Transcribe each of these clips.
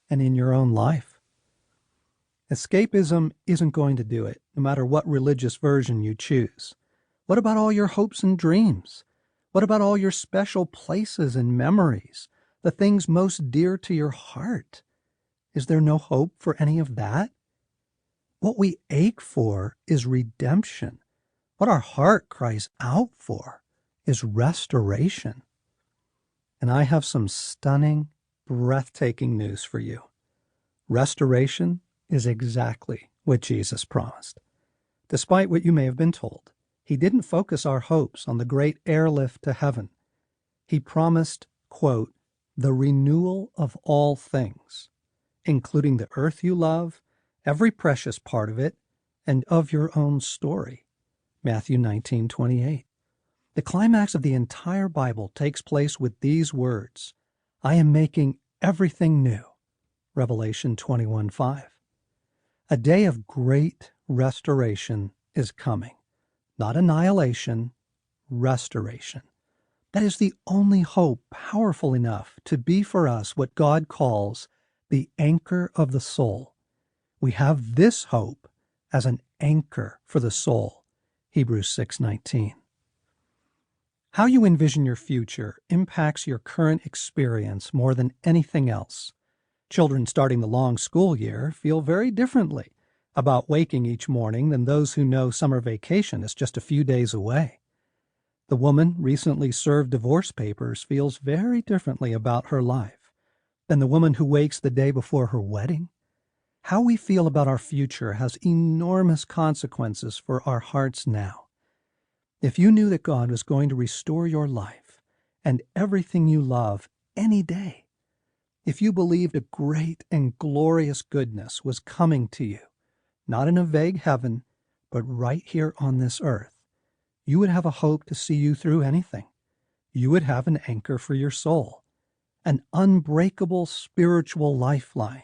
and in your own life. Escapism isn't going to do it, no matter what religious version you choose. What about all your hopes and dreams? What about all your special places and memories, the things most dear to your heart? Is there no hope for any of that? What we ache for is redemption. What our heart cries out for is restoration. And I have some stunning, breathtaking news for you. Restoration is exactly what Jesus promised. Despite what you may have been told, he didn't focus our hopes on the great airlift to heaven. He promised, quote, the renewal of all things, including the earth you love, every precious part of it, and of your own story. Matthew 19:28. The climax of the entire Bible takes place with these words, I am making everything new. Revelation 21:5. A day of great restoration is coming. Not annihilation, restoration. That is the only hope powerful enough to be for us what God calls the anchor of the soul. We have this hope as an anchor for the soul. Hebrews 6:19. How you envision your future impacts your current experience more than anything else. Children starting the long school year feel very differently about waking each morning than those who know summer vacation is just a few days away. The woman recently served divorce papers feels very differently about her life than the woman who wakes the day before her wedding. How we feel about our future has enormous consequences for our hearts now. If you knew that God was going to restore your life and everything you love any day, if you believed a great and glorious goodness was coming to you, not in a vague heaven, but right here on this earth, you would have a hope to see you through anything. You would have an anchor for your soul, an unbreakable spiritual lifeline,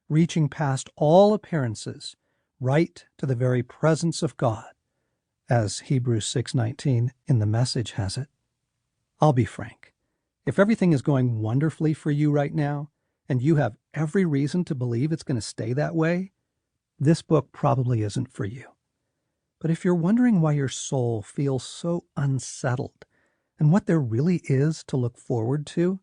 reaching past all appearances, right to the very presence of God, as Hebrews 6:19 in the Message has it. I'll be frank. If everything is going wonderfully for you right now, and you have every reason to believe it's going to stay that way, this book probably isn't for you. But if you're wondering why your soul feels so unsettled, and what there really is to look forward to,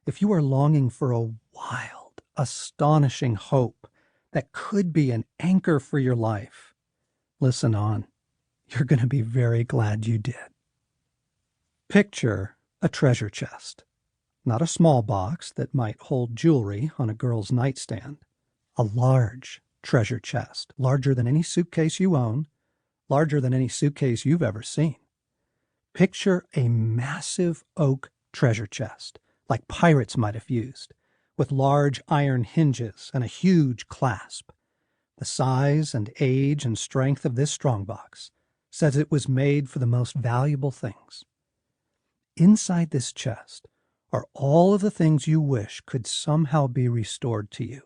if you are longing for a wild, astonishing hope that could be an anchor for your life, listen on. You're going to be very glad you did. Picture a treasure chest. Not a small box that might hold jewelry on a girl's nightstand. A large treasure chest, larger than any suitcase you own, larger than any suitcase you've ever seen. Picture a massive oak treasure chest, like pirates might have used, with large iron hinges and a huge clasp. The size and age and strength of this strongbox says it was made for the most valuable things. Inside this chest are all of the things you wish could somehow be restored to you.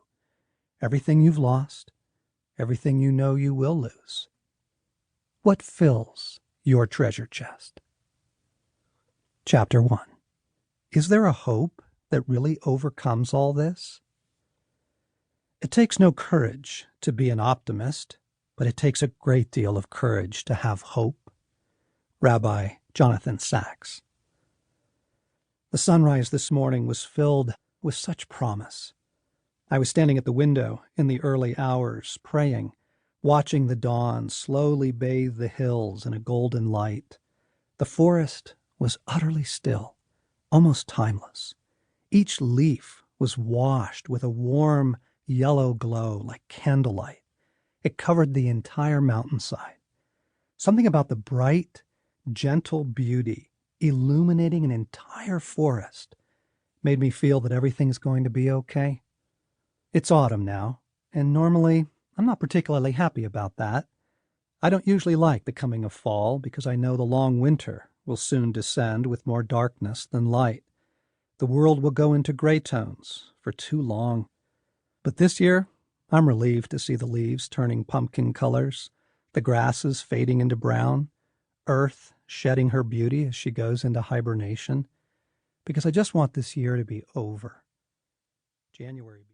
Everything you've lost, everything you know you will lose. What fills your treasure chest? Chapter 1. Is there a hope that really overcomes all this? It takes no courage to be an optimist, but it takes a great deal of courage to have hope. Rabbi Jonathan Sacks. The sunrise this morning was filled with such promise. I was standing at the window in the early hours, praying, watching the dawn slowly bathe the hills in a golden light. The forest was utterly still, almost timeless. Each leaf was washed with a warm yellow glow like candlelight. It covered the entire mountainside. Something about the bright, gentle beauty illuminating an entire forest made me feel that everything's going to be okay. It's autumn now, and normally I'm not particularly happy about that. I don't usually like the coming of fall because I know the long winter will soon descend with more darkness than light. The world will go into gray tones for too long. But this year, I'm relieved to see the leaves turning pumpkin colors, the grasses fading into brown, Earth shedding her beauty as she goes into hibernation, because I just want this year to be over. January